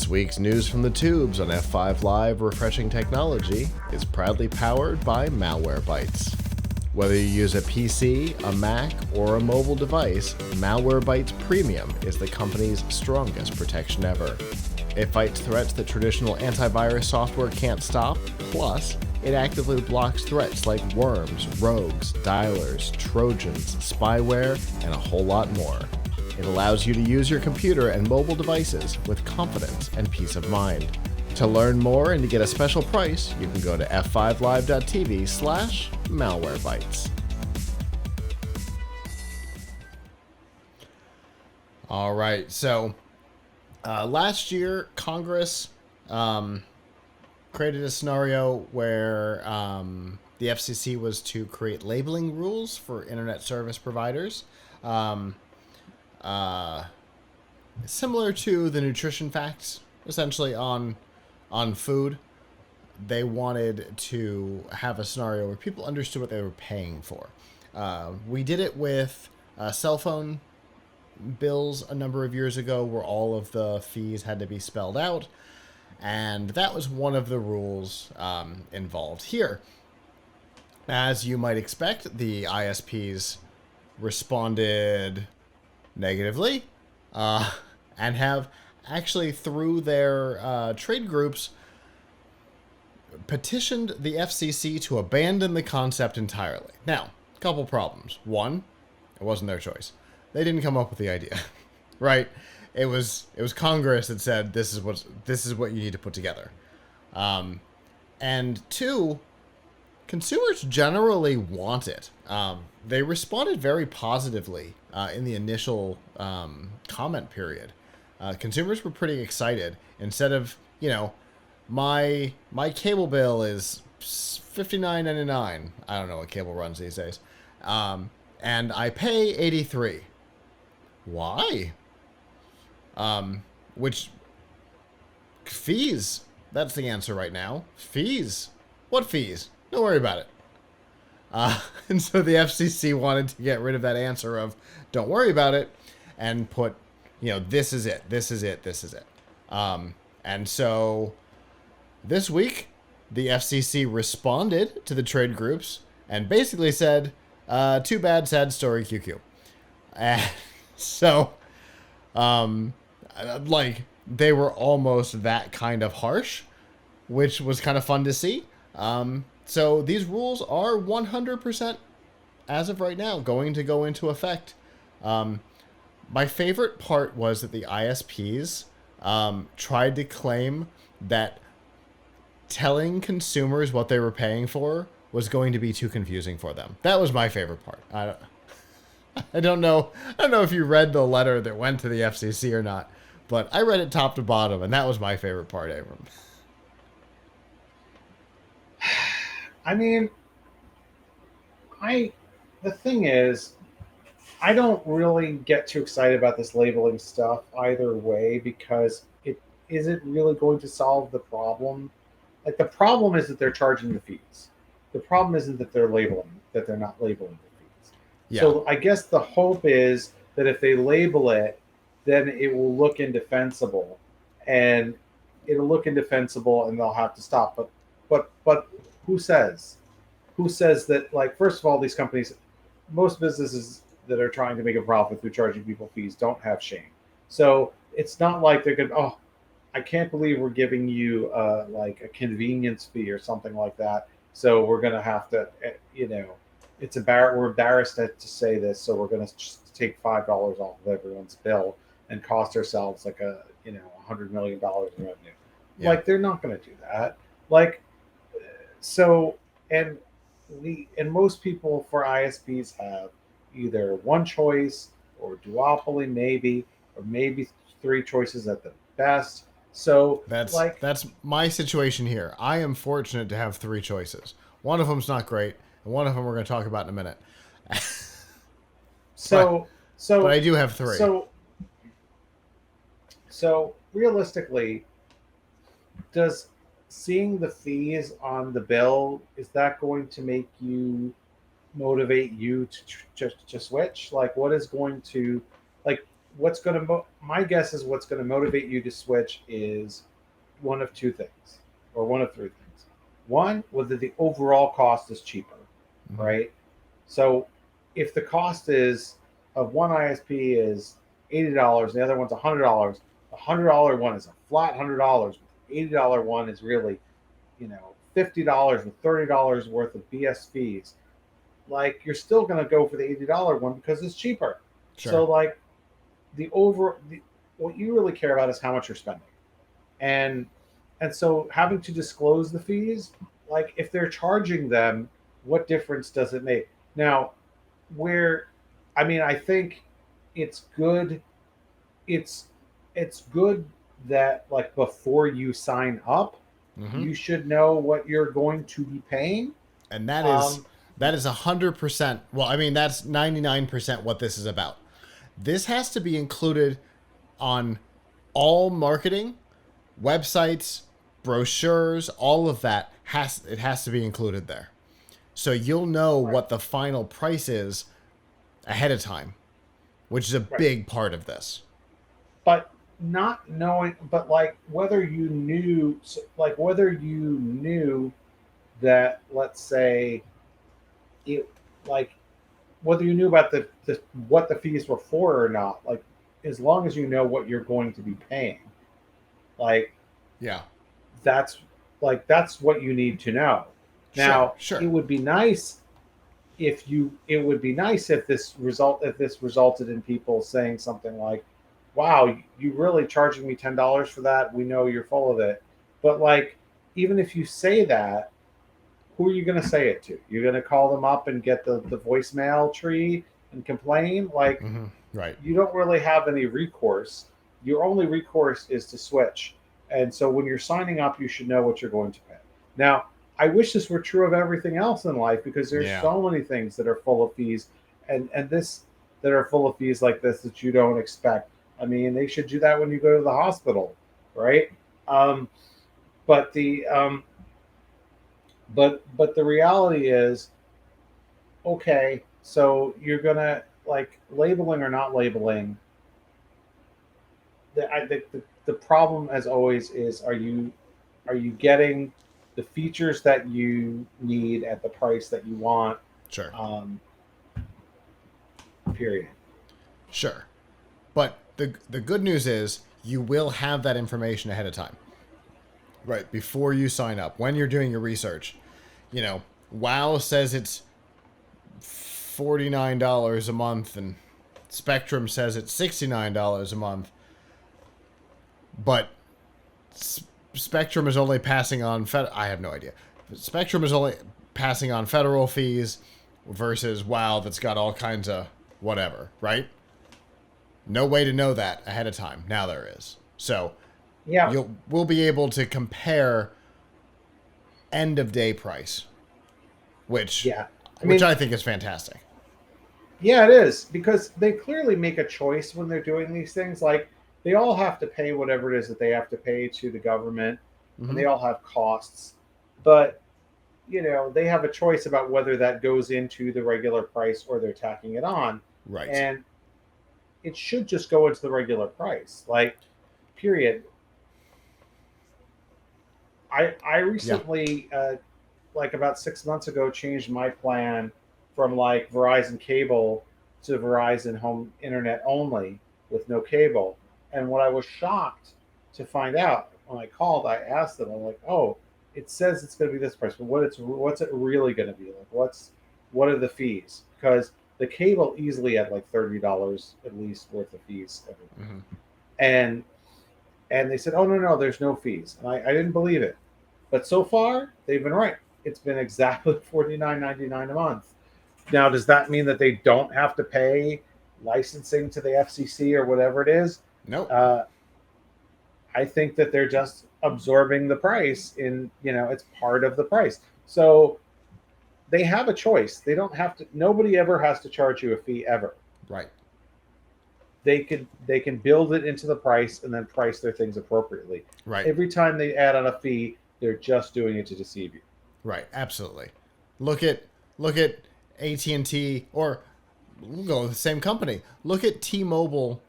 This week's news from the tubes on F5 Live Refreshing Technology is proudly powered by Malwarebytes. Whether you use a PC, a Mac, or a mobile device, Malwarebytes Premium is the company's strongest protection ever. It fights threats that traditional antivirus software can't stop, plus it actively blocks threats like worms, rogues, dialers, trojans, spyware, and a whole lot more. It allows you to use your computer and mobile devices with confidence and peace of mind. To learn more and to get a special price, you can go to f5live.tv/malwarebytes. All right, so last year, Congress created a scenario where the FCC was to create labeling rules for internet service providers. Similar to the nutrition facts, essentially on food. They wanted to have a scenario where people understood what they were paying for. We did it with cell phone bills a number of years ago, where all of the fees had to be spelled out, and that was one of the rules involved here. As you might expect, the ISPs responded negatively, and have actually, through their trade groups, petitioned the FCC to abandon the concept entirely. Now, a couple problems. One, it wasn't their choice. They didn't come up with the idea, right? It was Congress that said this is what you need to put together. And two, consumers generally want it. They responded very positively in the initial comment period. Consumers were pretty excited. Instead of, my cable bill is $59.99. I don't know what cable runs these days. And I pay $83. Why? Which fees? That's the answer right now. Fees. What fees? Don't worry about it. And so the FCC wanted to get rid of that answer of don't worry about it and put, this is it, this is it, this is it. And so this week, the FCC responded to the trade groups and basically said, too bad, sad story, QQ. And so, they were almost that kind of harsh, which was kind of fun to see. So these rules are 100%, as of right now, going to go into effect. My favorite part was that the ISPs tried to claim that telling consumers what they were paying for was going to be too confusing for them. That was my favorite part. I don't know if you read the letter that went to the FCC or not, but I read it top to bottom, and that was my favorite part, Abram. I mean, the thing is, I don't really get too excited about this labeling stuff either way, because it isn't really going to solve the problem. Like, the problem is that they're charging the fees. The problem isn't that they're not labeling the fees. Yeah. So I guess the hope is that if they label it, then it will look indefensible, and it'll look indefensible, and they'll have to stop. But who says? Who says that? Like, first of all, these companies, most businesses that are trying to make a profit through charging people fees don't have shame. So it's not like they're going, oh, I can't believe we're giving you like a convenience fee or something like that. So we're going to have to, we're embarrassed to say this. So we're going to just take $5 off of everyone's bill and cost ourselves like $100 million in revenue. Yeah. Like, they're not going to do that. Like, so, and most people for ISPs have either one choice or duopoly, maybe, or maybe three choices at the best. So that's my situation here. I am fortunate to have three choices. One of them's not great, and one of them we're going to talk about in a minute. But I do have three. So realistically, does seeing the fees on the bill, is that going to make you motivate you to switch? Like, what is going to, like, what's going to my guess is what's going to motivate you to switch is one of two things, or one of three things. One, whether the overall cost is cheaper, Mm-hmm. right? So if the cost is of one ISP is $80, the other one's $100, the $100 one is a flat $100. The $80 one is really, $50 with $30 worth of BS fees. Like, you're still going to go for the $80 one because it's cheaper. So, Sure. like, what you really care about is how much you're spending, and so having to disclose the fees, like, if they're charging them, what difference does it make? Now, where, I mean, I think it's good. It's good that, like, before you sign up, Mm-hmm. you should know what you're going to be paying. And that is Um, 100%. Well, I mean, that's 99% what this is about. This has to be included on all marketing, websites, brochures, all of that has to be included there. So you'll know right, what the final price is ahead of time, which is a right. big part of this. But not knowing, but like whether you knew that, let's say, it, like, whether you knew about the what the fees were for or not, like, as long as you know what you're going to be paying, like, Yeah. that's that's what you need to know. Sure, Now, sure. it would be nice if this resulted in people saying something like, wow, you really charging me $10 for that? We know you're full of it. But, like, even if you say that, who are you going to say it to? You're going to call them up and get the voicemail tree and complain? Like, Mm-hmm. Right. you don't really have any recourse. Your only recourse is to switch. And so when you're signing up, you should know what you're going to pay. Now, I wish this were true of everything else in life, because there's Yeah. so many things that are full of fees, and this that are full of fees like this that you don't expect. I mean, they should do that when you go to the hospital, right? Um, but the but the reality is, okay, so you're gonna, like, labeling or not labeling. The problem, as always, is, are you getting the features that you need at the price that you want? Sure. Um, Period. Sure. But the good news is you will have that information ahead of time. Right, before you sign up, when you're doing your research. WoW says it's $49 a month and Spectrum says it's $69 a month. But Spectrum is only passing on I have no idea. Spectrum is only passing on federal fees versus WoW that's got all kinds of whatever, right? No way to know that ahead of time. Now there is. So Yeah, we'll be able to compare end of day price, which yeah. I which mean, I think is fantastic. yeah, it is, because they clearly make a choice when they're doing these things. Like, they all have to pay whatever it is that they have to pay to the government, and Mm-hmm. they all have costs. But, they have a choice about whether that goes into the regular price or they're tacking it on. Right. And it should just go into the regular price. Like, period. I Yeah. recently, like, about 6 months ago, changed my plan from, like, Verizon cable to Verizon home internet only with no cable. And what I was shocked to find out when I called, I asked them, I'm like, oh, it says it's going to be this price, but what's it really going to be? Like, what are the fees? Because the cable easily had like $30 at least worth of fees every month. Mm-hmm. And they said, oh, no, there's no fees. And I didn't believe it. But so far, they've been right. It's been exactly $49.99 a month. Now, does that mean that they don't have to pay licensing to the FCC or whatever it is? Nope. Uh, I think that they're just absorbing the price it's part of the price. So they have a choice. They don't have to, nobody ever has to charge you a fee ever. Right. They can build it into the price and then price their things appropriately. Right. Every time they add on a fee, they're just doing it to deceive you. Right. Absolutely. Look at AT&T, or we'll go with the same company. Look at T-Mobile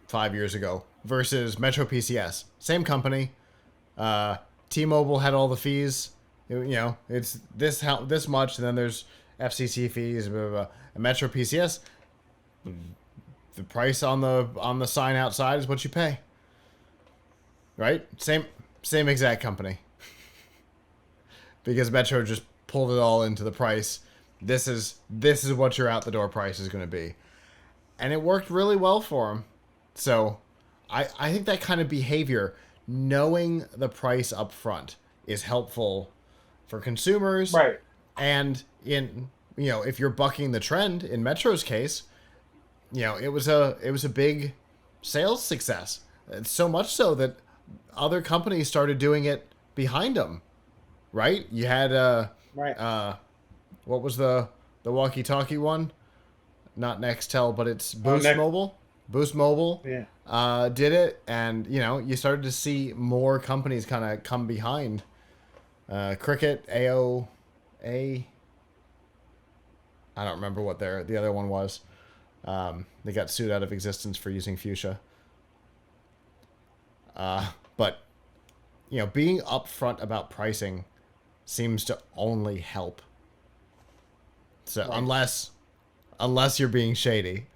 5 years ago versus Metro PCS. Same company. T-Mobile had all the fees. It's this much, and then there's FCC fees. Blah, blah, blah. And Metro PCS, the price on the sign outside is what you pay. Right? Same exact company. Because Metro just pulled it all into the price. This is what your out the door price is going to be. And it worked really well for them. So I think that kind of behavior, knowing the price up front, is helpful for consumers. Right. And if you're bucking the trend, in Metro's case, it was a big sales success. It's so much so that other companies started doing it behind them. Right? You had right. What was the walkie-talkie one? Not Nextel, but it's Boost Mobile. Boost Mobile did it, and you started to see more companies kind of come behind. Cricket, AOA. I don't remember what the other one was. They got sued out of existence for using fuchsia. But being upfront about pricing seems to only help. So Right. unless you're being shady.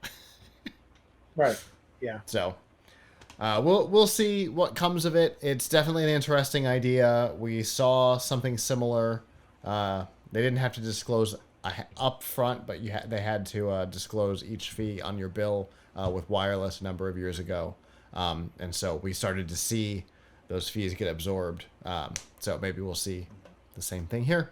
Right. Yeah. So we'll see what comes of it. It's definitely an interesting idea. We saw something similar. They didn't have to disclose up front, but they had to disclose each fee on your bill with wireless a number of years ago. And so we started to see those fees get absorbed. So maybe we'll see the same thing here.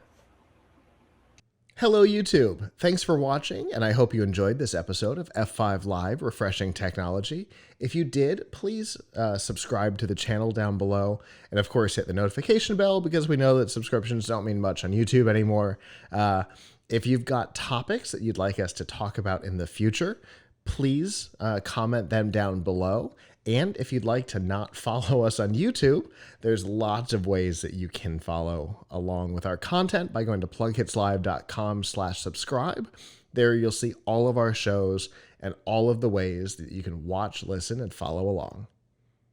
Hello, YouTube. Thanks for watching, and I hope you enjoyed this episode of F5 Live Refreshing Technology. If you did, please subscribe to the channel down below, and of course hit the notification bell, because we know that subscriptions don't mean much on YouTube anymore. If you've got topics that you'd like us to talk about in the future, please comment them down below. And if you'd like to not follow us on YouTube, there's lots of ways that you can follow along with our content by going to PLUGHITZlive.com/subscribe. There you'll see all of our shows and all of the ways that you can watch, listen, and follow along.